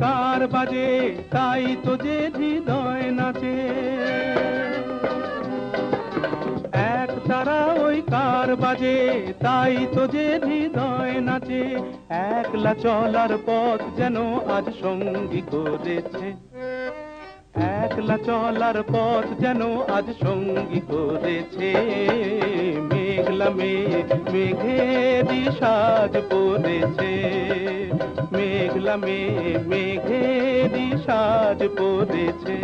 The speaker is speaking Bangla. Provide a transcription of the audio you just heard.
কার বাজে তাই তো যে হৃদয় নাচে। এক তারা ওই কার বাজে তাই তো যে হৃদয় নাচে। একলা চলার পথ যেন আজ সঙ্গী করেছে, একলা চলার পথ যেন আজ সঙ্গী করেছে। মেঘলা মেঘ মেঘেরই সাজ পড়েছে, মেঘলা মেঘ মেঘেরই সাজ পড়েছে।